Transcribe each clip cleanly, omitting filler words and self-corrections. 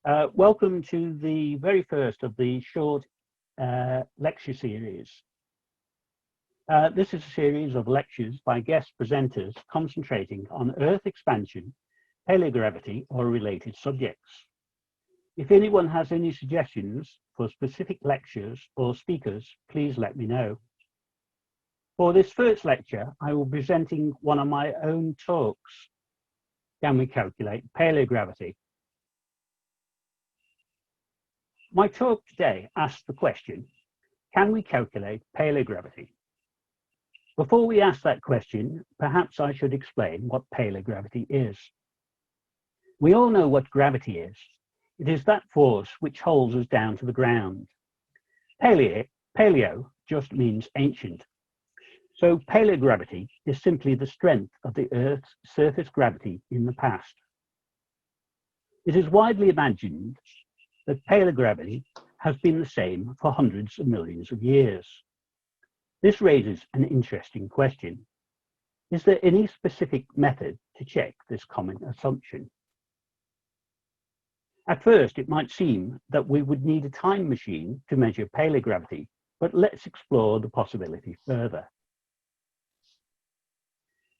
Welcome to the very first of the short lecture series. This is a series of lectures by guest presenters concentrating on Earth expansion, paleogravity, or related subjects. If anyone has any suggestions for specific lectures or speakers, please let me know. For this first lecture, I will be presenting one of my own talks. Can we calculate paleogravity? My talk today asks the question, can we calculate paleogravity? Before we ask that question, perhaps I should explain what paleogravity is. We all know what gravity is. It is that force which holds us down to the ground. Paleo just means ancient. So paleogravity is simply the strength of the Earth's surface gravity in the past. It is widely imagined that paleogravity has been the same for hundreds of millions of years. This raises an interesting question. Is there any specific method to check this common assumption? At first, it might seem that we would need a time machine to measure paleogravity, but let's explore the possibility further.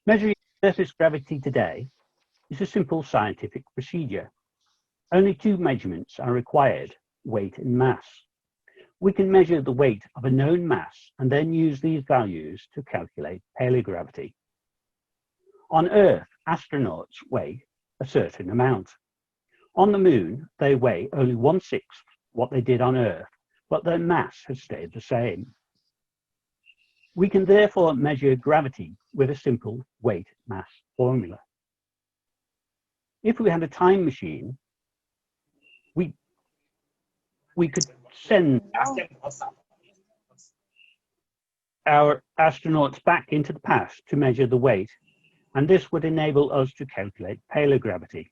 Measuring surface gravity today is a simple scientific procedure. Only two measurements are required, weight and mass. We can measure the weight of a known mass and then use these values to calculate paleogravity. On Earth, astronauts weigh a certain amount. On the Moon, they weigh only 1/6 what they did on Earth, but their mass has stayed the same. We can therefore measure gravity with a simple weight-mass formula. If we had a time machine, we could send our astronauts back into the past to measure the weight, and this would enable us to calculate paleogravity.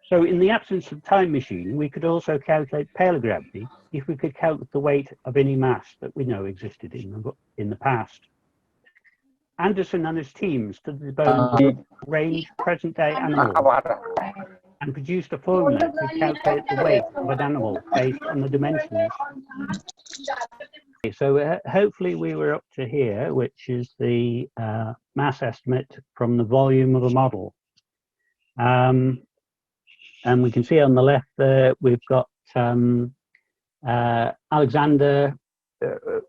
So in the absence of time machine, we could also calculate paleogravity if we could calculate the weight of any mass that we know existed in the past. Anderson and his team studied the bones of range present-day animals and produced a formula to calculate the weight of an animal based on the dimensions. So hopefully we were up to here, which is the mass estimate from the volume of a model. And we can see on the left there, we've got Alexander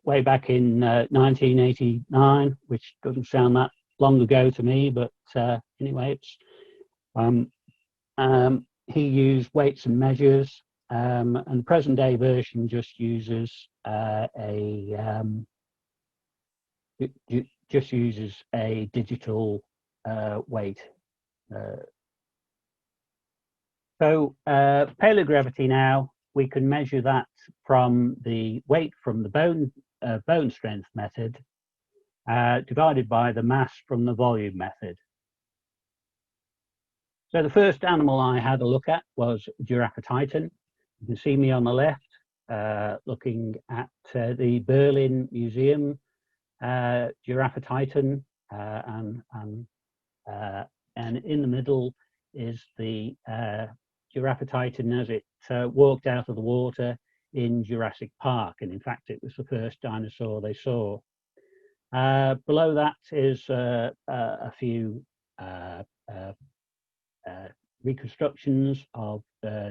way back in 1989, which doesn't sound that long ago to me, but anyway, it's he used weights and measures, and the present day version just uses a digital weight. So paleogravity now, we can measure that from the weight from the bone strength method divided by the mass from the volume method. So the first animal I had a look at was Giraffatitan. You can see me on the left looking at the Berlin Museum Giraffatitan, and in the middle is the Giraffatitan as it walked out of the water in Jurassic Park, and in fact it was the first dinosaur they saw. Below that is a few reconstructions of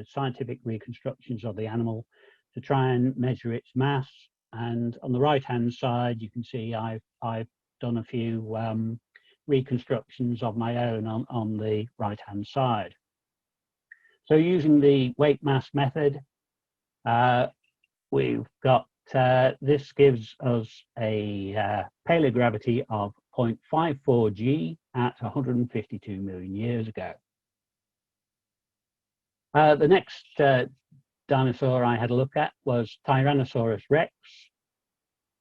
scientific reconstructions of the animal to try and measure its mass, and on the right hand side you can see I've done a few reconstructions of my own on the right hand side. So using the weight mass method, we've got, this gives us a paleogravity of 0.54 G at 152 million years ago. The next dinosaur I had a look at was Tyrannosaurus rex.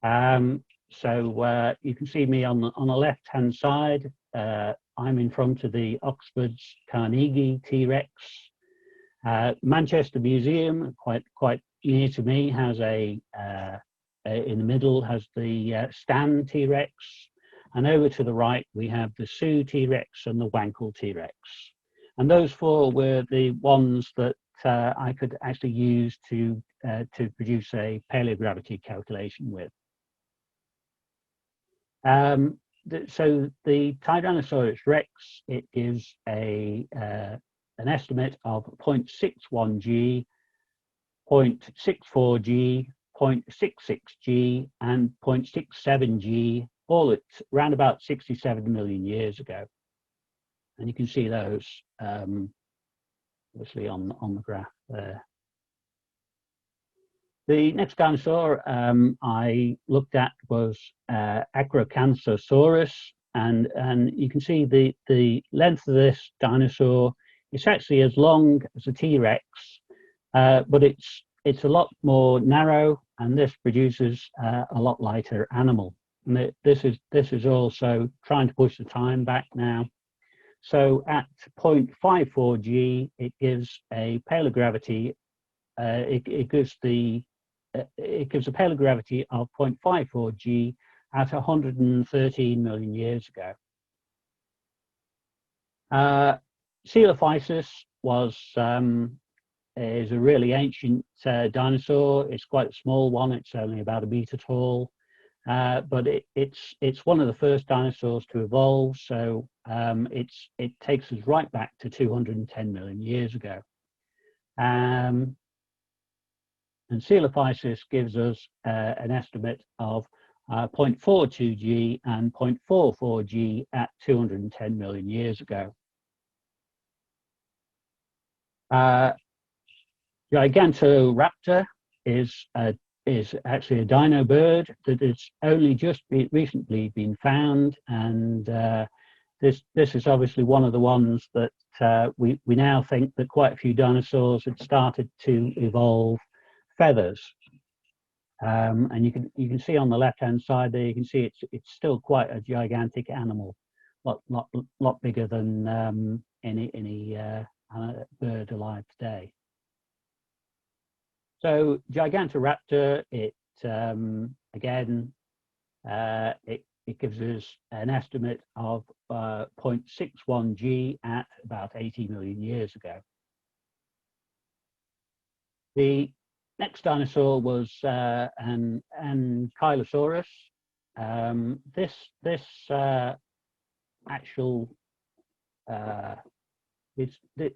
So you can see me on the left hand side. I'm in front of the Oxford's Carnegie T-Rex. Manchester Museum, quite near to me, has in the middle has the Stan T-Rex, and over to the right we have the Sioux T-Rex and the Wankel T-Rex. And those four were the ones that I could actually use to produce a paleogravity calculation with. So the Tyrannosaurus rex, it gives an estimate of 0.61 G, 0.64 G, 0.66 G, and 0.67 G, all at around about 67 million years ago. And you can see those obviously on the graph there. The next dinosaur I looked at was Acrocanthosaurus, and you can see the length of this dinosaur. It's actually as long as a T-Rex, but it's a lot more narrow, and this produces a lot lighter animal. And this is also trying to push the time back now. So at 0.54 G, it gives a paleogravity. It gives a paleogravity of 0.54 G at 113 million years ago. Coelophysis is a really ancient dinosaur. It's quite a small one. It's only about 1 meter tall, but it's one of the first dinosaurs to evolve. So it takes us right back to 210 million years ago. And coelophysis gives us an estimate of 0.42 G and 0.44 G at 210 million years ago. Gigantoraptor is actually a dino bird that has only just recently been found, and this is obviously one of the ones that we now think that quite a few dinosaurs had started to evolve feathers, and you can see on the left hand side there, you can see it's still quite a gigantic animal, lot bigger than any bird alive today. So Gigantoraptor, it gives us an estimate of 0.61 G at about 80 million years ago. The next dinosaur was Ankylosaurus.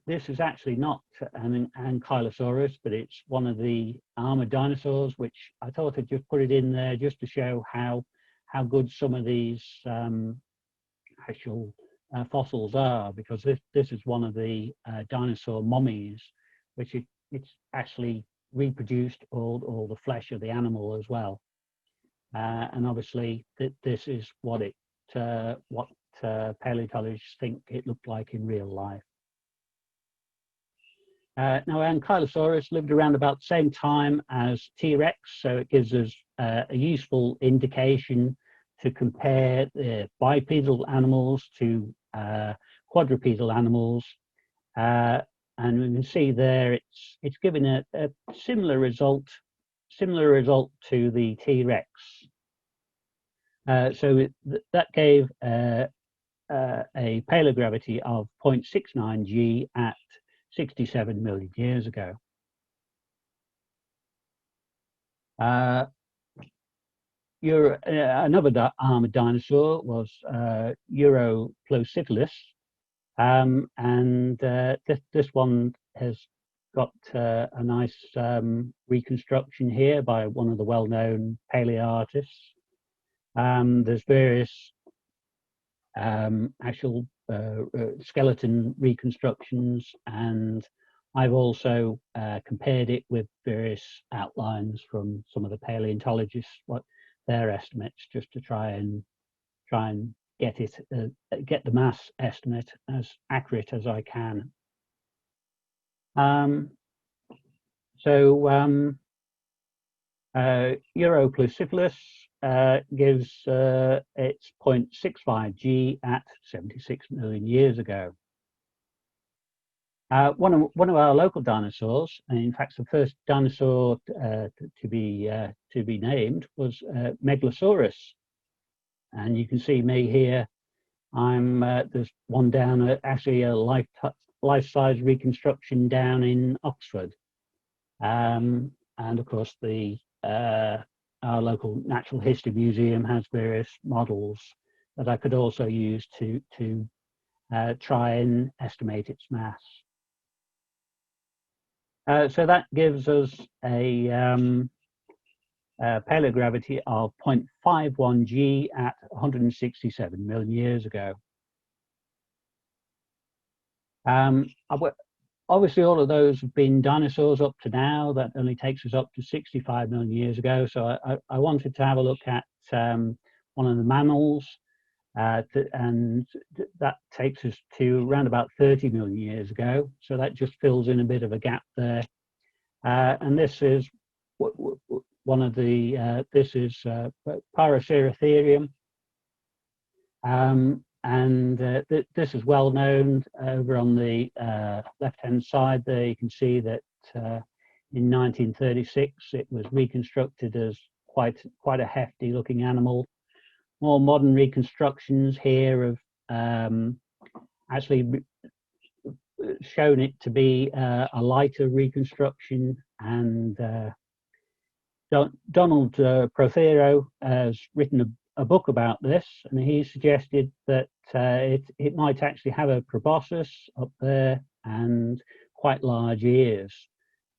This is actually not an Ankylosaurus, but it's one of the armored dinosaurs, which I thought I'd just put it in there just to show how good some of these actual fossils are, because this is one of the dinosaur mummies, which it's actually reproduced all the flesh of the animal as well, and obviously this is what paleontologists think it looked like in real life. Now, Ankylosaurus lived around about the same time as T-Rex, so it gives us a useful indication to compare the bipedal animals to quadrupedal animals. And we can see there it's given a similar result to the T-Rex. So that gave a paleogravity of 0.69 G at 67 million years ago. Another armored dinosaur was Europleucephalus, and this one has got a nice reconstruction here by one of the well-known paleoartists. There's various actual skeleton reconstructions, and I've also compared it with various outlines from some of the paleontologists, what their estimates, just to try and get the mass estimate as accurate as I can. Europleucephalus gives its 0.65 G at 76 million years ago. One of our local dinosaurs, and in fact the first dinosaur to be named, was Megalosaurus, and you can see me here. There's one down actually a life-size reconstruction down in Oxford. And of course, our local Natural History Museum has various models that I could also use to try and estimate its mass. So that gives us a paleogravity of 0.51 G at 167 million years ago. Obviously, all of those have been dinosaurs up to now. That only takes us up to 65 million years ago. So I wanted to have a look at one of the mammals, and that takes us to around about 30 million years ago. So that just fills in a bit of a gap there. And this is one of the, this is Paraceratherium. This is well known. Over on the left-hand side there, you can see that in 1936 it was reconstructed as quite a hefty-looking animal. More modern reconstructions here have actually shown it to be a lighter reconstruction, and Donald Prothero has written a book about this, and he suggested that it might actually have a proboscis up there and quite large ears.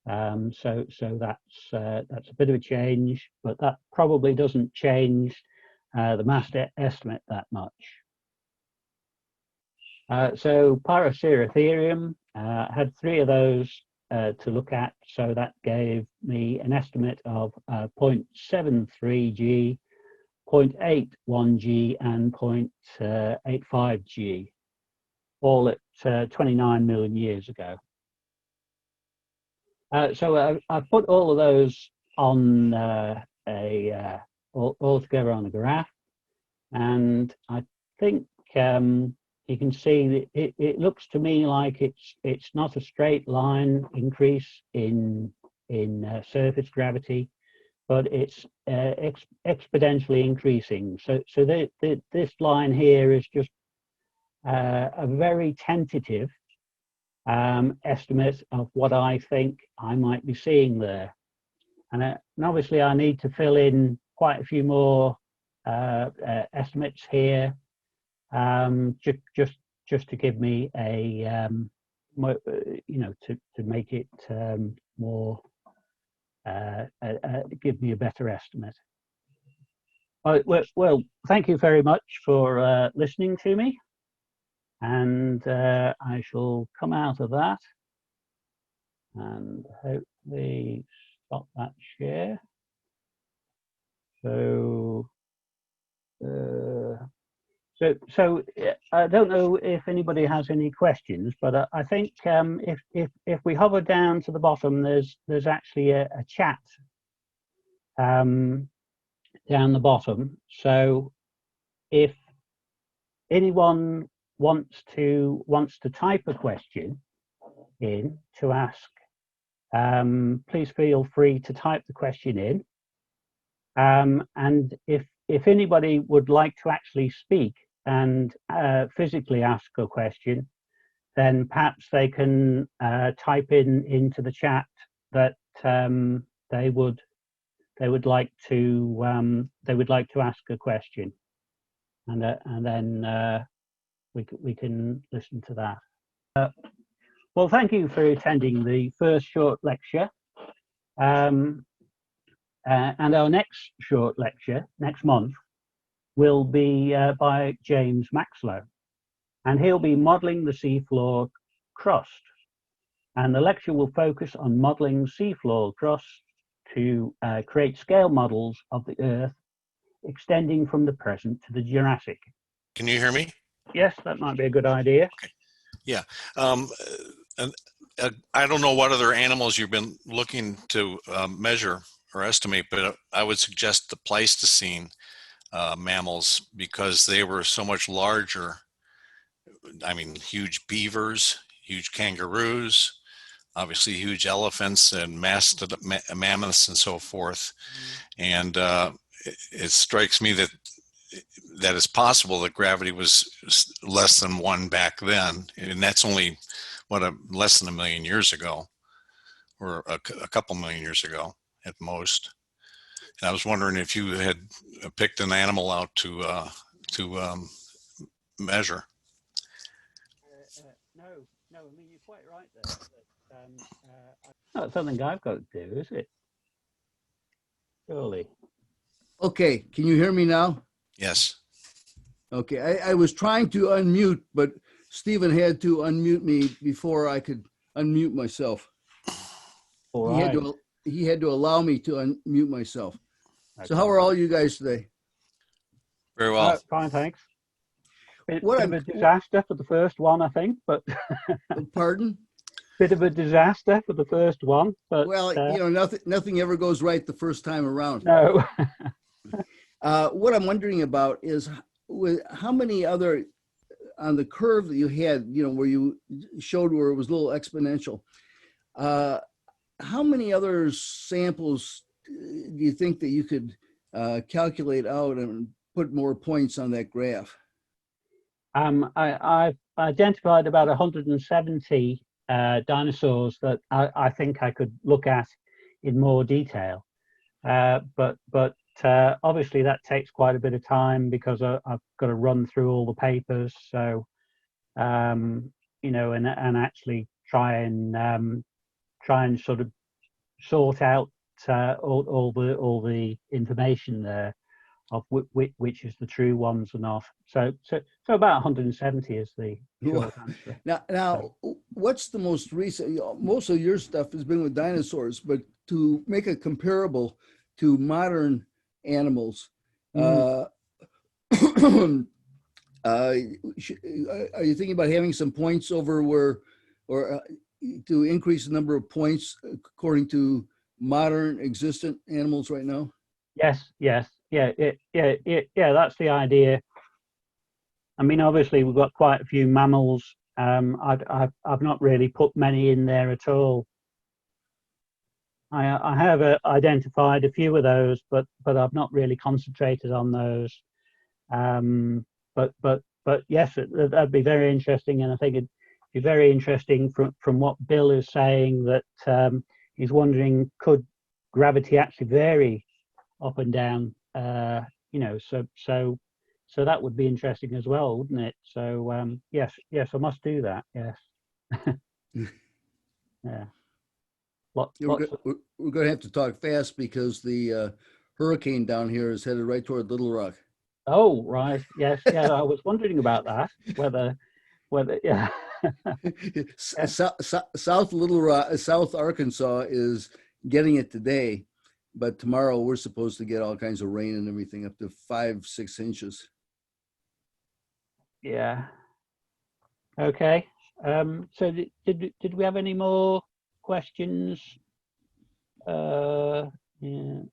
So that's a bit of a change, but that probably doesn't change the mass estimate that much. So Paraceratherium had 3 of those to look at, so that gave me an estimate of 0.73 G, 0.81 G, and 0.85 G, all at 29 million years ago. So I've put all of those on all together on a graph, and I think you can see that it looks to me like it's not a straight line increase in surface gravity, but it's exponentially increasing. So this line here is just a very tentative estimate of what I think I might be seeing there. And obviously I need to fill in quite a few more estimates here, just to give me a more, to make it more give me a better estimate. Well, thank you very much for listening to me, and I shall come out of that and hopefully stop that share. So I don't know if anybody has any questions, but I think if we hover down to the bottom, there's actually a chat down the bottom. So if anyone wants to type a question in to ask, please feel free to type the question in. And if anybody would like to actually speak and physically ask a question, then perhaps they can type into the chat that they would like to ask a question, and then we can listen to that. Well, thank you for attending the first short lecture. And our next short lecture next month will be by James Maxlow, and he'll be modelling the seafloor crust. And the lecture will focus on modelling seafloor crust to create scale models of the Earth extending from the present to the Jurassic. Can you hear me? Yes, that might be a good idea. Okay. Yeah. I don't know what other animals you've been looking to measure or estimate, but I would suggest the Pleistocene mammals, because they were so much larger. I mean, huge beavers, huge kangaroos, obviously huge elephants and mammoths and so forth. And it strikes me that it's possible that gravity was less than 1 back then, and that's only less than 1 million years ago, or a couple million years ago at most. And I was wondering if you had picked an animal out to measure. No, no. I mean, you're quite right there. Not something I've got to do, is it? Surely. Okay, can you hear me now? Yes. Okay, I was trying to unmute, but Stephen had to unmute me before I could unmute myself. All He right. he had to allow me to unmute myself. Okay. So how are all you guys today? Very well. Fine, thanks. Bit What of a disaster for the first one, I think, but Pardon? bit of a disaster for the first one. But Well, you know, nothing ever goes right the first time around. no. What I'm wondering about is how many other, on the curve that you had, you know, where you showed where it was a little exponential, how many other samples do you think that you could calculate out and put more points on that graph? I've identified about 170 dinosaurs that I think I could look at in more detail. But obviously that takes quite a bit of time because I've got to run through all the papers. So, you know, and actually try and sort of sort out all the information there of which is the true ones or not. So about 170 is the short answer. Now, what's the most recent? Most of your stuff has been with dinosaurs, but to make a comparable to modern animals, are you thinking about having some points over where, or to increase the number of points according to modern existent animals right now? Yes. Yeah. That's the idea. I mean, obviously we've got quite a few mammals. I've not really put many in there at all. I have identified a few of those, but I've not really concentrated on those. But yes, that'd be very interesting, and I think it'd be very interesting from what Bill is saying, that he's wondering, could gravity actually vary up and down? You know, so that would be interesting as well, wouldn't it? So yes, I must do that. Yes. Yeah. We're going to have to talk fast because the hurricane down here is headed right toward Little Rock. Oh, right. Yes. Yeah. I was wondering about that. Whether yeah. South Little Rock, South Arkansas is getting it today, but tomorrow we're supposed to get all kinds of rain and everything, up to 5-6 inches. Yeah. Okay. So did we have any more questions? Yeah. No,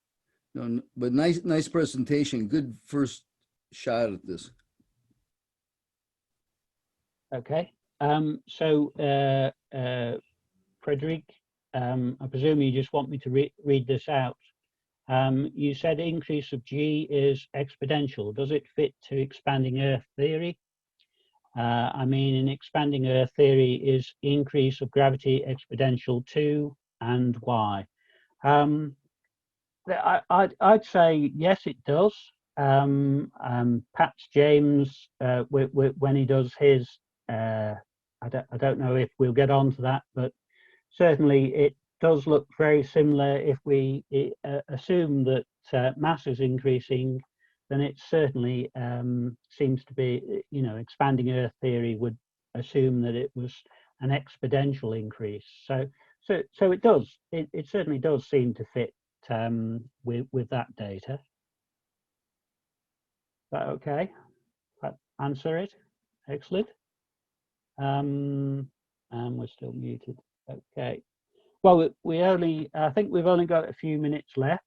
but nice presentation. Good first shot at this. Okay. So Frederick, I presume you just want me to read this out. You said increase of G is exponential. Does it fit to expanding Earth theory? I mean, in expanding Earth theory, is increase of gravity exponential to, and why? I'd say yes, it does. Perhaps James, when he does his, I don't know if we'll get on to that, but certainly it does look very similar. If we assume that mass is increasing, then it certainly seems to be, you know, expanding Earth theory would assume that it was an exponential increase. So it does. It certainly does seem to fit with that data. Is that okay? That answer it? Excellent. And we're still muted. Okay. Well, I think we've only got a few minutes left.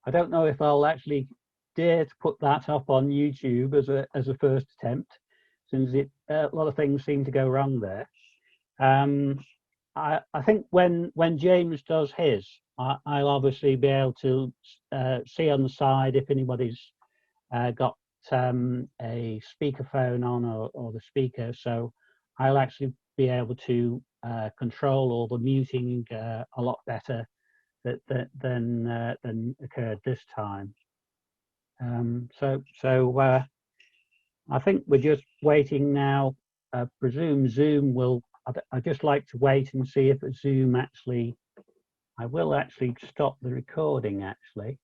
I don't know if I'll actually dare to put that up on YouTube as a first attempt, since a lot of things seem to go wrong there. I think when James does his, I'll obviously be able to see on the side if anybody's got a speakerphone on or the speaker. So I'll actually be able to control all the muting a lot better than occurred this time. So I think we're just waiting now. Presume Zoom will. I'd just like to wait and see if Zoom actually. I will actually stop the recording actually.